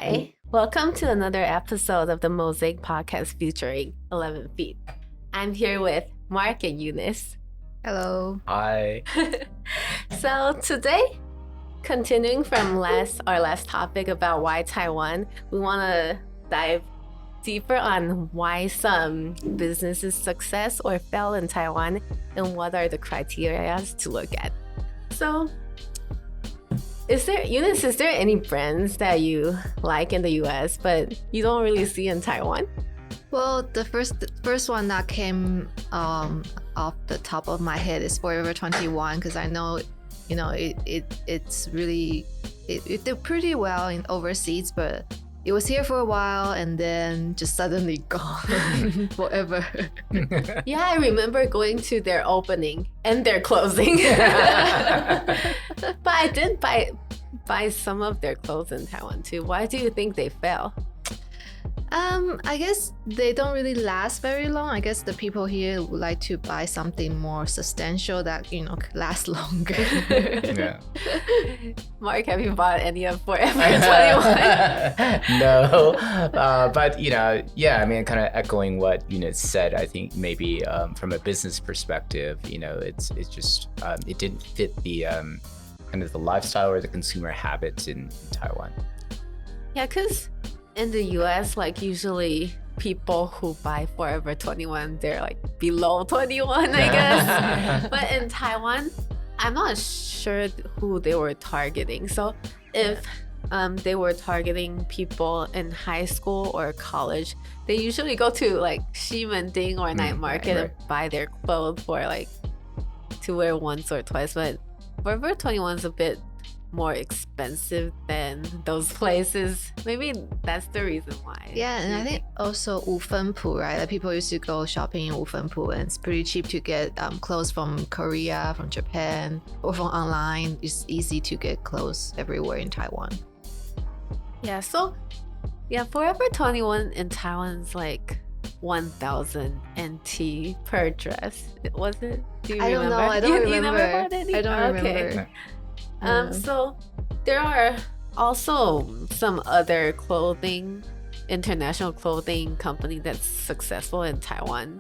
Hi, welcome to another episode of the Mosaic Podcast featuring 11 Feet. I'm here with Mark and Eunice. Hello. Hi. So today, continuing from our last topic about why Taiwan, we want to dive deeper on why some businesses success or fail in Taiwan and what are the criteria to look at. So, is there any brands that you like in the US but you don't really see in Taiwan? Well, the first one that came off the top of my head is Forever 21 because I know, it's really it did pretty well in overseas, but it was here for a while and then just suddenly gone forever. Yeah, I remember going to their opening and their closing. But I did buy some of their clothes in Taiwan too. Why do you think they fell? I guess they don't really last very long. I guess the people here would like to buy something more substantial that, lasts longer. Yeah. Mark, have you bought any of Forever 21? No, but kind of echoing what Eunice said. I think maybe from a business perspective, it's just it didn't fit the kind of the lifestyle or the consumer habits in Taiwan. Yeah, because in the US, usually people who buy Forever 21, they're below 21, I guess. But in Taiwan, I'm not sure who they were targeting. So if they were targeting people in high school or college, they usually go to Ximending or night market and buy their clothes for to wear once or twice. But Forever 21 is a bit more expensive than those places. Maybe that's the reason why. Yeah, and I think also 五分埔, right? People used to go shopping in 五分埔, and it's pretty cheap to get clothes from Korea, from Japan, or from online. It's easy to get clothes everywhere in Taiwan. Yeah, so Forever 21 in Taiwan is 1,000 NT per dress. Was it? Do you remember? I don't remember. You never bought any? I don't Okay. remember. So there are also some other international clothing company that's successful in Taiwan.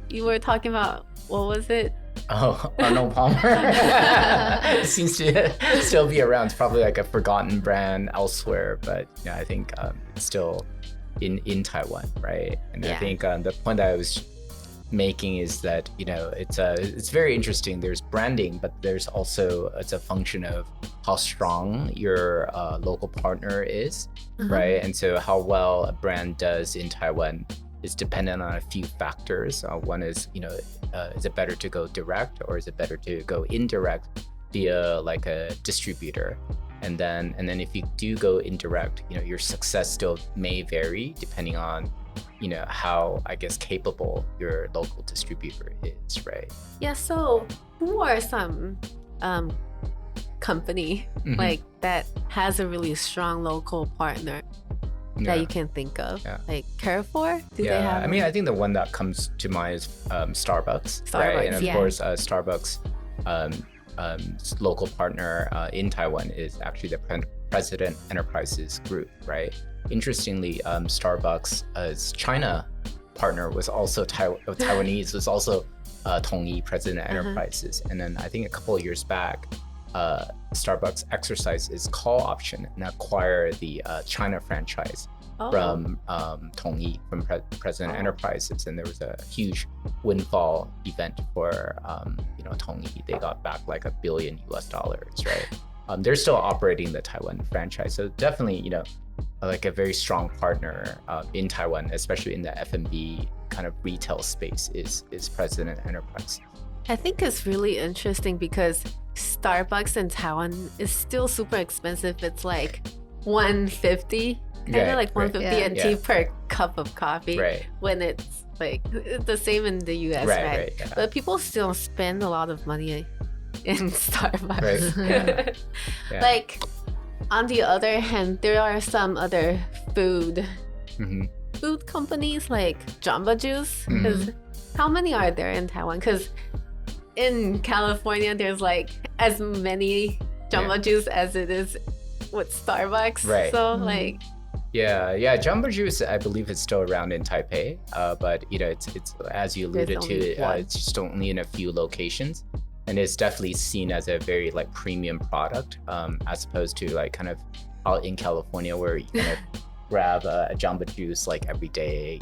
You were talking about, what was it? Oh, Arnold Palmer. Seems to still be around. It's probably a forgotten brand elsewhere, but I think it's still in Taiwan, right? And I think the point that I was making is that it's very interesting. There's branding, but there's also it's a function of how strong your local partner is, right? And so how well a brand does in Taiwan is dependent on a few factors. One is is it better to go direct or is it better to go indirect via a distributor? And then if you do go indirect, your success still may vary depending on how, I guess, capable your local distributor is, right? Yeah, so who are some company that has a really strong local partner that you can think of? Yeah. Carrefour? Do they have? I mean, I think the one that comes to mind is Starbucks, right? And of course, Starbucks local partner in Taiwan is actually the President Enterprises Group, right? Interestingly, Starbucks' China partner was also Taiwanese, was also Tongyi President Enterprises. And then I think a couple of years back, Starbucks exercised its call option and acquired the China franchise from Tongyi, from President Enterprises. And there was a huge windfall event for Tongyi. They got back $1 billion, right? They're still operating the Taiwan franchise. So definitely, a very strong partner in Taiwan, especially in the F&B kind of retail space, is President Enterprise. I think it's really interesting because Starbucks in Taiwan is still super expensive. It's $150, $150 NT per cup of coffee, when it's the same in the US, right? Yeah. But people still spend a lot of money in Starbucks. Right. On the other hand, there are some other food companies like Jamba Juice. How many are there in Taiwan? Because in California, there's as many Jamba Juice as it is with Starbucks. Right. So like. Yeah. Jamba Juice, I believe it's still around in Taipei, but it's as you alluded to, it's just only in a few locations, and it's definitely seen as a very like premium product, as opposed to like kind of out in California where you kind of grab a Jamba Juice like every day,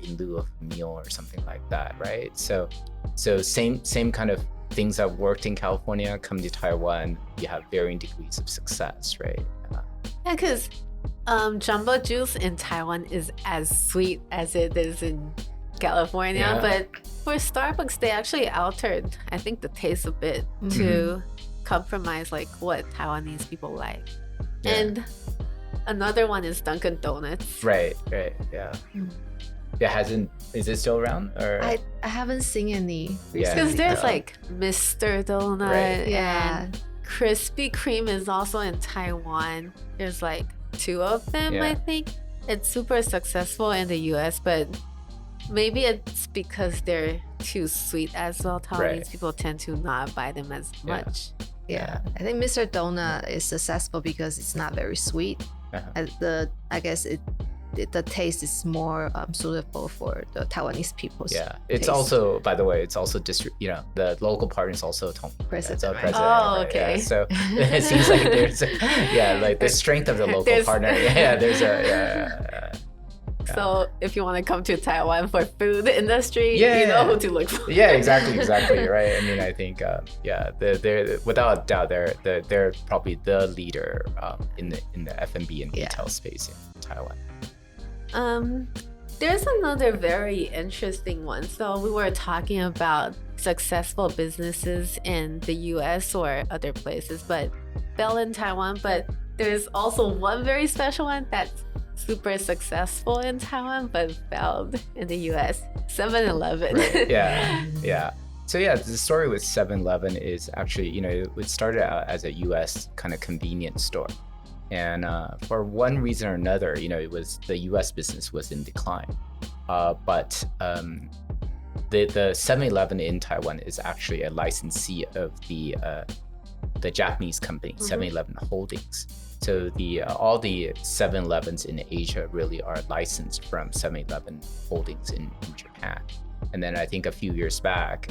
in lieu of a meal or something like that, right? So same kind of things that worked in California come to Taiwan. You have varying degrees of success, right? Yeah, because Jamba Juice in Taiwan is as sweet as it is in California, but for Starbucks, they actually altered, I think, the taste a bit to compromise like what Taiwanese people like. Yeah. And another one is Dunkin Donuts. Right, yeah. Is it still around? Or I haven't seen any. Because there's like Mr. Donut, and Krispy Kreme is also in Taiwan. There's like 2 of them, I think. It's super successful in the US, but maybe it's because they're too sweet as well. Taiwanese people tend to not buy them as much. Yeah, I think Mr. Donut is successful because it's not very sweet. I guess the taste is more suitable for the Taiwanese people. Yeah, it's also, by the way, it's also the local partner is also president. Oh, okay. Yeah, so it seems like there's like the strength of the local partner. So if you want to come to Taiwan for food industry, you know who to look for. Yeah, exactly, right. I mean, I think they're without a doubt they're probably the leader in the F&B and retail space in Taiwan. There's another very interesting one. So we were talking about successful businesses in the US or other places, but failed in Taiwan. But there's also one very special one that's super successful in Taiwan, but failed in the US. 7-Eleven. Right. Yeah. So the story with 7-Eleven is actually, it started out as a US kind of convenience store. And for one reason or another, it was the U.S. business was in decline. But the 7-Eleven in Taiwan is actually a licensee of the Japanese company 7-Eleven Holdings. So all the 7-Elevens in Asia really are licensed from 7-Eleven Holdings in Japan. And then I think a few years back,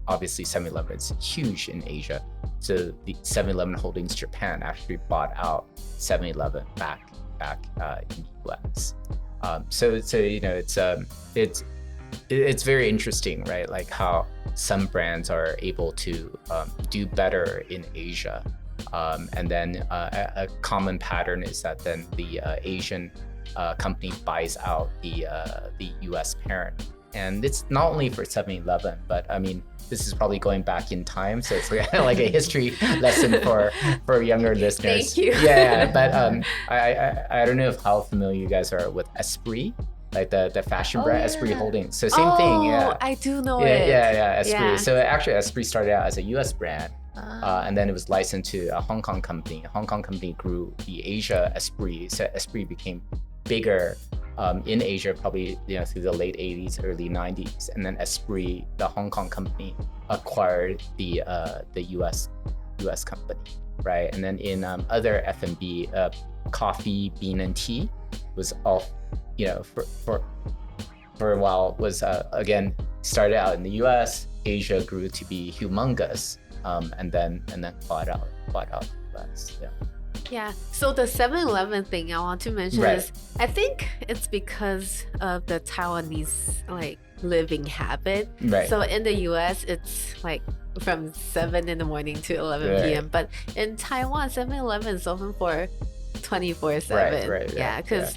obviously 7-Eleven is huge in Asia. So the 7-Eleven Holdings Japan actually bought out 7-Eleven back in the US. So it's very interesting, right? Like how some brands are able to do better in Asia, and then a common pattern is that then the Asian company buys out the US parent. And it's not only for 7-Eleven, but I mean, this is probably going back in time, so it's like a history lesson for younger listeners. Thank you. Yeah, but I don't know how familiar you guys are with Esprit, like the fashion brand Esprit Holdings. So same thing. Yeah, I do know it. Yeah, Esprit. Yeah. So actually, Esprit started out as a U.S. brand, and then it was licensed to a Hong Kong company. A Hong Kong company grew the Asia Esprit, so Esprit became bigger in Asia, probably through the late 80s, early 90s, and then Esprit, the Hong Kong company, acquired the US company, right? And then in other F&B, coffee, bean, and tea was all for a while was again started out in the US. Asia grew to be humongous, and then bought out the US. Yeah, so the 7-Eleven thing I want to mention is, I think it's because of the Taiwanese living habit. Right. So in the US, it's like from 7 in the morning to 11 p.m. But in Taiwan, 7-Eleven is open for 24/7. Right. Because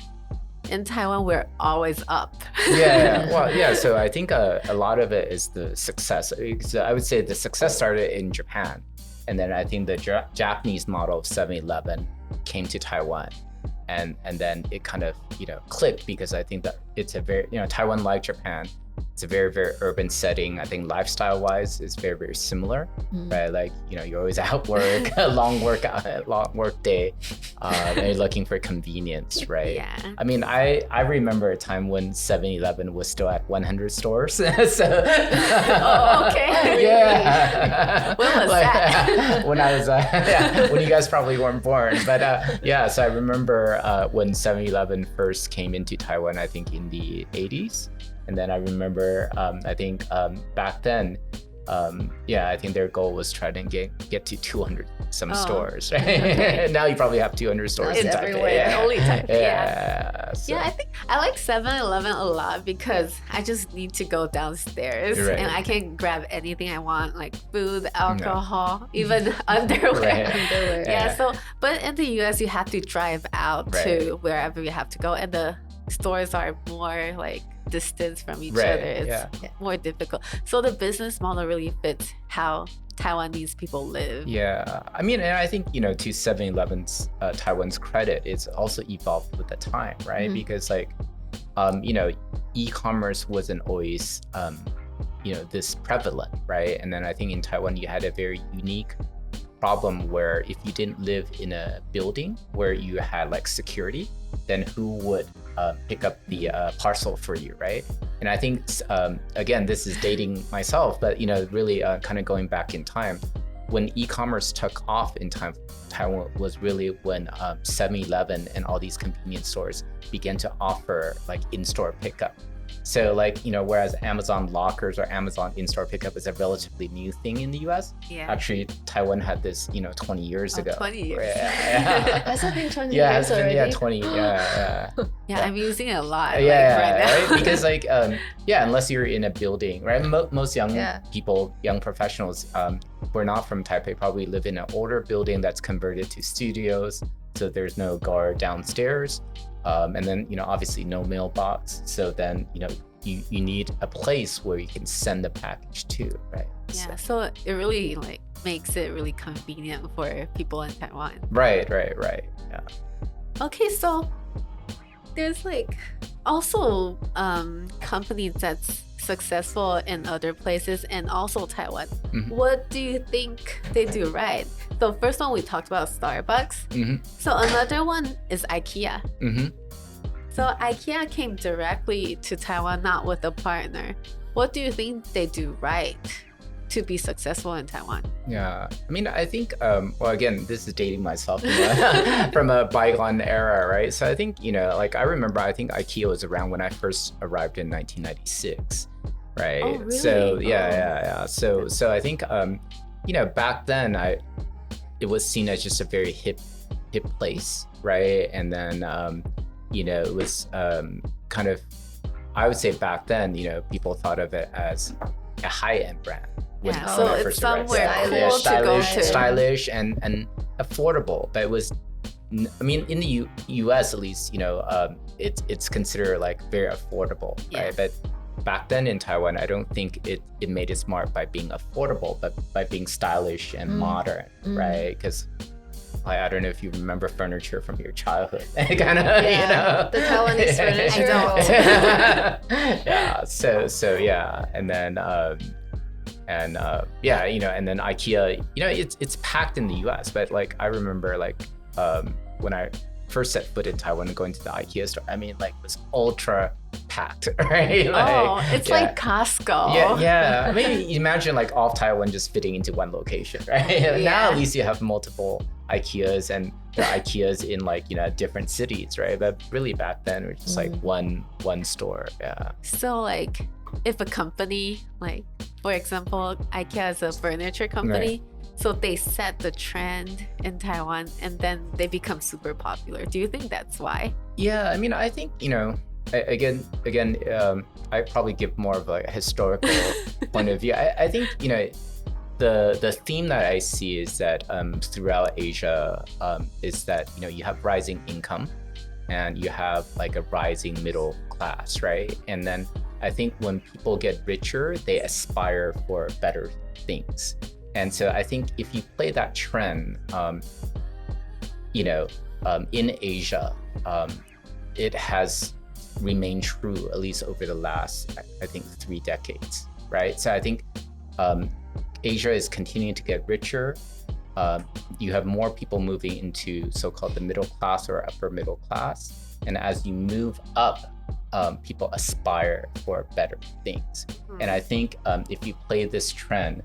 in Taiwan, we're always up. Well, so I think a lot of it is the success. I would say the success started in Japan. And then I think the Japanese model of 7-Eleven came to Taiwan, and then it kind of clicked, because I think that it's a very, Taiwan, like Japan, it's a very, very urban setting. I think lifestyle wise is very, very similar, right? Like, you're always at work, a long work day, and you're looking for convenience, right? Yeah. I mean, I remember a time when 7-Eleven was still at 100 stores. So, oh, okay. Yeah. When was that? When I was, when you guys probably weren't born. But so I remember when 7-Eleven first came into Taiwan, I think in the 80s. And then I remember, I think back then, I think their goal was trying to get to 200 stores. Right? Okay. Now you probably have 200 stores in Taipei. everywhere. Yeah. Only Taipei. Yeah. So. Yeah, I think I like 7-Eleven a lot because I just need to go downstairs and I can grab anything I want, like food, alcohol, even underwear. Right. Yeah. So, but in the US, you have to drive out to wherever you have to go, and the stores are more like distance from each other. It's more difficult. So the business model really fits how Taiwanese people live. Yeah, I mean, and I think, to 7-Eleven's Taiwan's credit, it's also evolved with the time, right? Because like, e-commerce wasn't always, this prevalent, right? And then I think in Taiwan, you had a very unique problem where if you didn't live in a building where you had like security, then who would pick up the parcel for you, right? And I think, again, this is dating myself, but, really kind of going back in time, when e-commerce took off in Taiwan was really when 7-Eleven and all these convenience stores began to offer like in-store pickup. So like, whereas Amazon lockers or Amazon in-store pickup is a relatively new thing in the US, actually Taiwan had this, 20 years ago. 20 years. Yeah. Has it been 20 Yeah, years it's been, already? 20, yeah. Yeah, I'm using it a lot Right now. Right? Because like, unless you're in a building, right? Most young people, young professionals who are not from Taipei probably live in an older building that's converted to studios. So there's no guard downstairs. And then, obviously no mailbox. So then, you need a place where you can send the package to, right? Yeah, so it really like makes it really convenient for people in Taiwan. Right. Yeah. Okay, so there's like also companies that's successful in other places and also Taiwan. What do you think they do right? So first one we talked about Starbucks. So another one is Ikea. So Ikea came directly to Taiwan, not with a partner. What do you think they do right to be successful in Taiwan? Yeah, I mean, I think, well, again, this is dating myself from a bygone era, right? So I think, I remember, I think Ikea was around when I first arrived in 1996, right? Oh, really? So, yeah. So I think, back then, it was seen as just a very hip place, right? And then, it was kind of, I would say back then, people thought of it as a high-end brand. So it's somewhere cool to go to. Stylish and affordable. But it was, I mean, in the US at least, it's considered like very affordable, right? But back then in Taiwan, I don't think it made its mark by being affordable, but by being stylish and modern, right? Because I don't know if you remember furniture from your childhood. Kind of, the Taiwanese furniture. I don't. Yeah. So yeah, and then and then Ikea. It's packed in the U.S., but like I remember when I first set foot in Taiwan, going to the Ikea store. I mean, like it was ultra packed, right? It's like Costco. Yeah. I mean, imagine like all of Taiwan just fitting into one location, right? Now at least you have multiple Ikeas, and the Ikeas in like different cities, right? But really back then it was just like one store. Yeah. So like if a company, like for example Ikea is a furniture company, so they set the trend in Taiwan and then they become super popular. Do you think that's why? Yeah, I mean, I think again I probably give more of a historical point of view. I think the theme that I see is that throughout Asia is that you have rising income and you have like a rising middle class, right? And then I think when people get richer, they aspire for better things. And so I think if you play that trend, in Asia, it has remained true at least over the last, I think, 3 decades, right? So I think Asia is continuing to get richer. You have more people moving into so-called the middle class or upper middle class. And as you move up, people aspire for better things. And I think if you play this trend,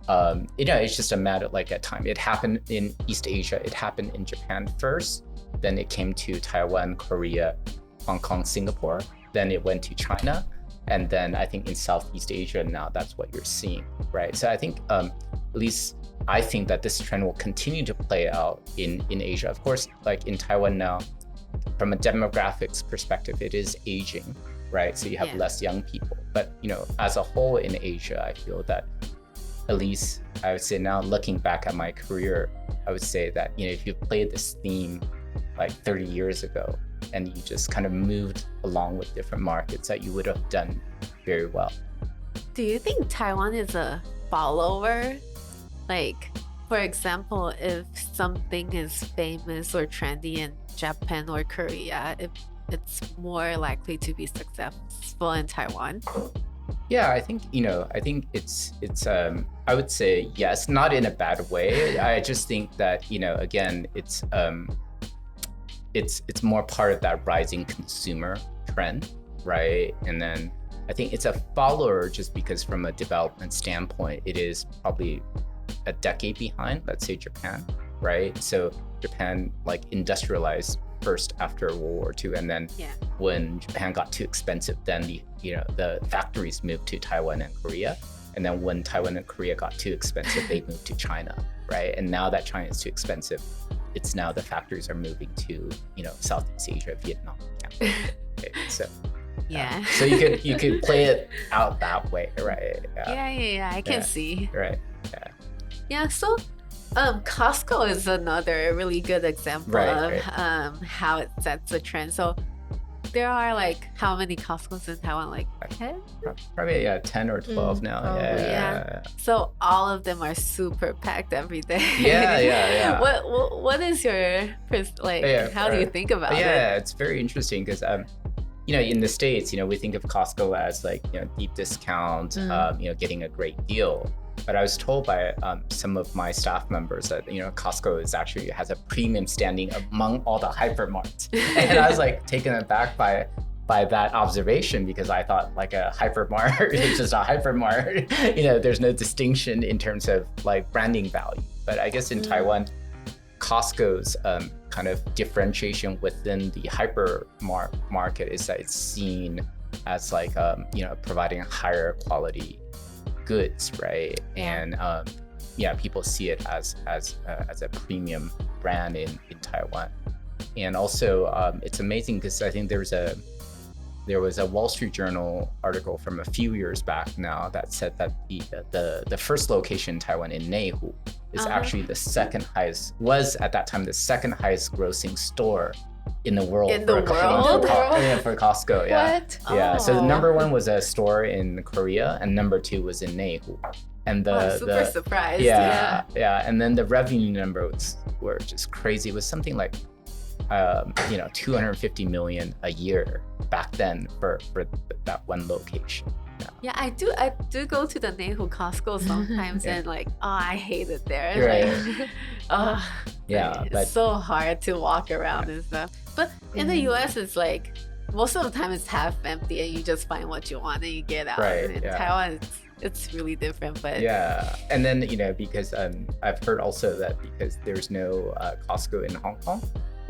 it's just a matter of like a time. It happened in East Asia. It happened in Japan first. Then it came to Taiwan, Korea, Hong Kong, Singapore. Then it went to China. And then I think in Southeast Asia now, that's what you're seeing, right? So I think at least I think that this trend will continue to play out in Asia. Of course, like in Taiwan now, from a demographics perspective, it is aging, right? So you have less young people. But as a whole in Asia, I feel that at least I would say now looking back at my career, I would say that if you played this theme like 30 years ago and you just kind of moved along with different markets, that you would have done very well. Do you think Taiwan is a follower? Like, for example, if something is famous or trendy in Japan or Korea, it's more likely to be successful in Taiwan? Yeah, I think it's I would say yes, not in a bad way. I just think that again, it's more part of that rising consumer trend, right? And then I think it's a follower just because from a development standpoint, it is probably a decade behind, let's say Japan, right? So Japan like industrialized first after World War II, and then when Japan got too expensive, then the factories moved to Taiwan and Korea, and then when Taiwan and Korea got too expensive, they moved to China, right? And now that China is too expensive, it's now the factories are moving to Southeast Asia, Vietnam, Cambodia. Okay, so so you could play it out that way, right? I can see. Right. So Costco is another really good example of how it sets a trend. So there are like how many Costco's in Taiwan? Like 10? Probably 10 or 12 now. So all of them are super packed every day. Yeah. What is your how do you think about it? Yeah, it's very interesting because in the States, we think of Costco as like deep discount, getting a great deal. But I was told by some of my staff members that Costco has a premium standing among all the hypermarts, and I was like taken aback by that observation because I thought like a hypermart is just a hypermart. There's no distinction in terms of like branding value. But I guess in Taiwan, Costco's kind of differentiation within the hypermart market is that it's seen as like providing higher quality goods, right? And people see it as a premium brand in Taiwan. And also it's amazing because I think there was a Wall Street Journal article from a few years back now that said that the first location in Taiwan in Neihu is actually was at that time the second highest grossing store in the world for Costco. So the number 1 was a store in Korea and number 2 was in Neihu. And super surprised. And then the revenue numbers were just crazy. It was something like 250 million a year back then for that one location. I do go to the Neihu Costco sometimes and like, I hate it there. It's so hard to walk around and stuff. But in the US, it's like most of the time it's half empty and you just find what you want and you get out. Right. In Taiwan, it's really different. But and then because I've heard also that because there's no Costco in Hong Kong,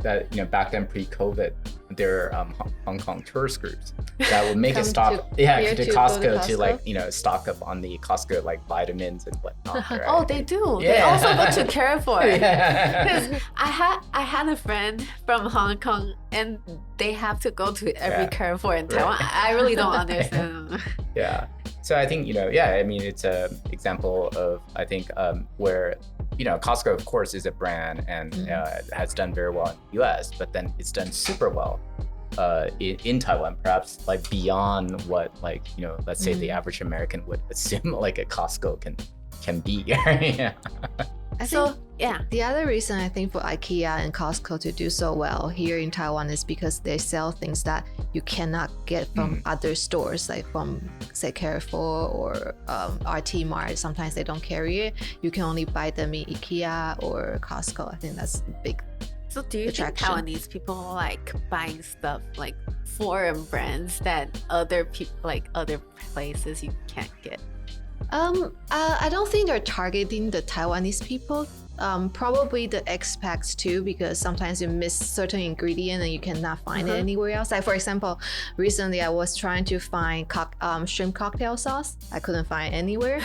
that back then pre-COVID, there are Hong Kong tourist groups that would make a stop to Costco to like stock up on the Costco like vitamins and whatnot. Right? Oh, they do. They also go to Carrefour. Because I had a friend from Hong Kong and they have to go to every Carrefour in Taiwan. I really don't understand. So I think I mean it's a example of I think where Costco, of course, is a brand and has done very well in the US, but then it's done super well in Taiwan, perhaps like beyond what let's say the average American would assume like a Costco can be. Yeah. The other reason I think for Ikea and Costco to do so well here in Taiwan is because they sell things that you cannot get from other stores, like from, say, Carrefour or RT Mart. Sometimes they don't carry it. You can only buy them in Ikea or Costco. I think that's a big So do you think Taiwanese people like buying stuff like foreign brands that other people, like other places you can't get? I don't think they're targeting the Taiwanese people. Probably the expats too, because sometimes you miss certain ingredient and you cannot find it anywhere else. Like for example, recently I was trying to find shrimp cocktail sauce. I couldn't find anywhere,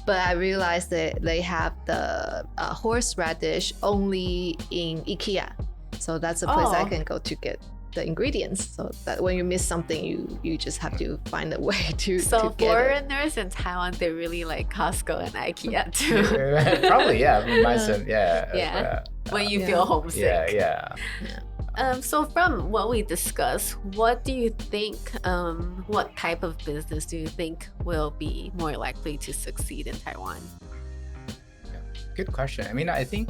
but I realized that they have the horseradish only in Ikea. So that's a place I can go to get the ingredients, so that when you miss something, you just have to find a way to So to get foreigners in Taiwan, they really like Costco and Ikea too. Probably, yeah. Myself, yeah. When you feel homesick. Yeah. So from what we discussed, what do you think, what type of business do you think will be more likely to succeed in Taiwan? Good question. I mean, I think,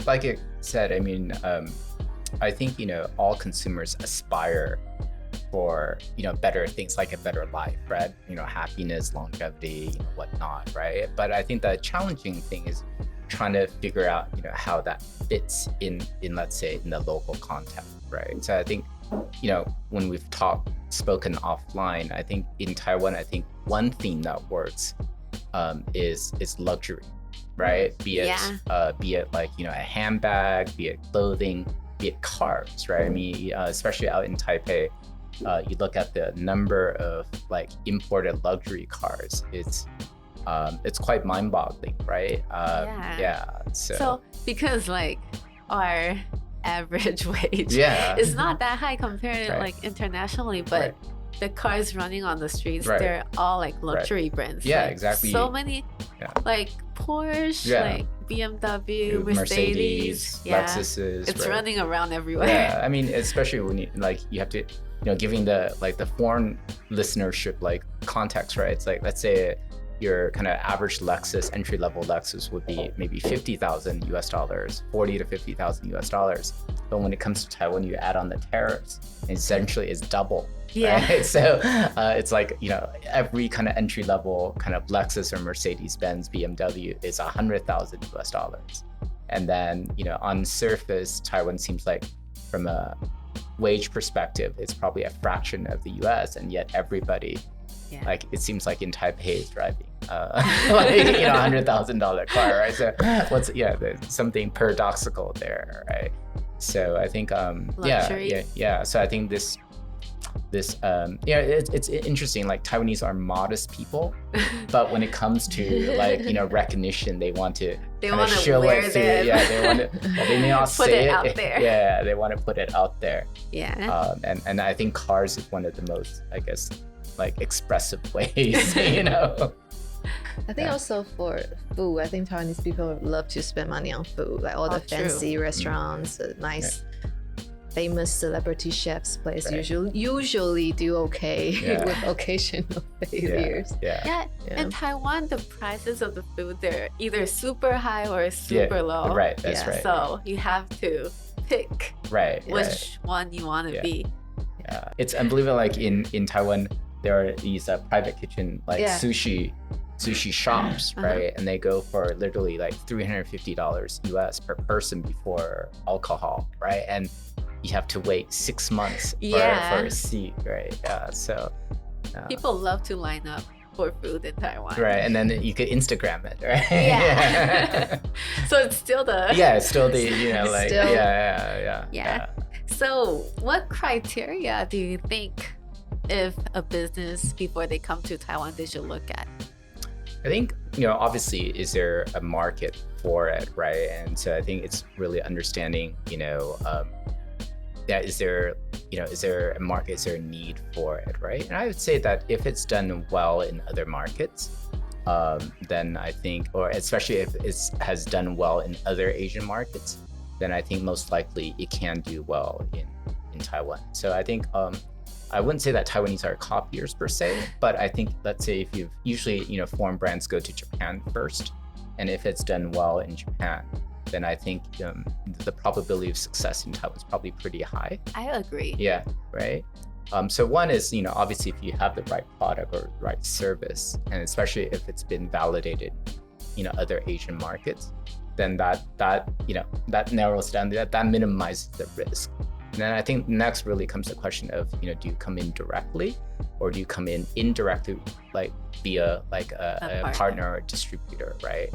like I said, I mean, I think, all consumers aspire for, better things, like a better life, right? Happiness, longevity, whatnot, right? But I think the challenging thing is trying to figure out, how that fits in, let's say, in the local context, right? So I think, when we've spoken offline, I think in Taiwan, I think one theme that works is luxury, right? Be it like, a handbag, be it clothing, be it cars, right? I mean, especially out in Taipei, you look at the number of like imported luxury cars. It's quite mind-boggling, right? So because like our average wage is not that high compared to like internationally, but the cars running on the streets, they're all like luxury brands. Yeah, like, exactly. So many like Porsche, like BMW, Mercedes, Lexuses. It's running around everywhere. Yeah, I mean, especially when you have to, giving the foreign listenership like context, right? It's like, let's say your kind of average Lexus, entry-level Lexus would be maybe $50,000 US, $40,000 to $50,000 US. But when it comes to Taiwan, you add on the tariffs, essentially it's double. Yeah. Right? So it's like, every kind of entry-level kind of Lexus or Mercedes-Benz, BMW is $100,000 US. And then, on surface, Taiwan seems like from a wage perspective, it's probably a fraction of the US, and yet everybody, like it seems like in Taipei is driving like $100,000 car, right? So there's something paradoxical there, right? So I think luxury. So I think this it's interesting. Like Taiwanese are modest people, but when it comes to like recognition, they want to show it through. They want to. Well, they may not say it out there. Yeah, they want to put it out there. Yeah. And I think cars is one of the most, I guess, like expressive ways. I think also for food, I think Taiwanese people love to spend money on food, like all the fancy restaurants, nice. Famous celebrity chefs place usually do okay with occasional failures. In Taiwan, the prices of the food, they're either super high or super low. Right, that's right. So you have to pick which one you want to be. Yeah, it's unbelievable. Like in Taiwan, there are these private kitchen like sushi shops, right? And they go for literally like $350 US per person before alcohol, right? And you have to wait 6 months for a seat, right? So people love to line up for food in Taiwan, right? And then you could Instagram it, right? So it's still the So what criteria do you think if a business, before they come to Taiwan, they should look at? I think, obviously, is there a market for it, right? And so I think it's really understanding, is there a market, is there a need for it, right? And I would say that if it's done well in other markets, then I think, or especially if it has done well in other Asian markets, then I think most likely it can do well in Taiwan. So I think, I wouldn't say that Taiwanese are copiers per se, but I think, let's say if you've usually, foreign brands go to Japan first, and if it's done well in Japan, then I think the probability of success in Taiwan is probably pretty high. I agree. Yeah, right. So one is, obviously if you have the right product or right service, and especially if it's been validated, other Asian markets, then that narrows down, that minimizes the risk. And then I think next really comes the question of, do you come in directly or do you come in indirectly, like via like a partner or distributor, right?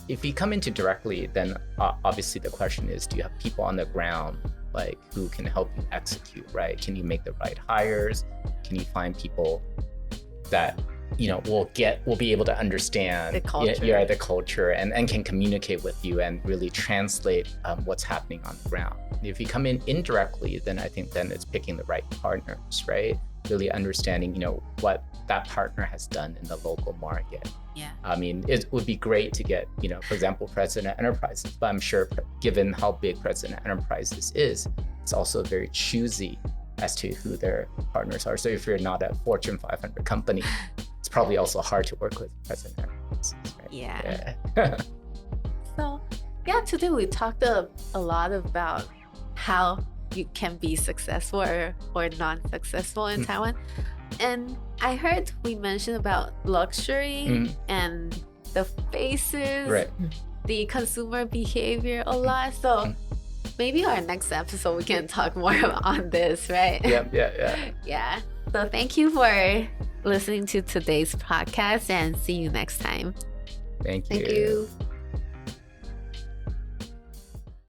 If you come into directly, then obviously the question is, do you have people on the ground like who can help you execute, right? Can you make the right hires? Can you find people that will be able to understand the culture and can communicate with you and really translate what's happening on the ground. If you come in indirectly, then I think then it's picking the right partners, right? Really understanding, what that partner has done in the local market. Yeah. I mean, it would be great to get, for example, President Enterprises, but I'm sure given how big President Enterprises is, it's also very choosy as to who their partners are. So if you're not a Fortune 500 company, it's probably also hard to work with President Enterprises, right? Yeah. So, today we talked a lot about how you can be successful or non-successful in Taiwan. And I heard we mentioned about luxury and the faces, right, the consumer behavior a lot. So maybe our next episode we can talk more on this, right? Yeah. So thank you for listening to today's podcast and see you next time. Thank you. Thank you.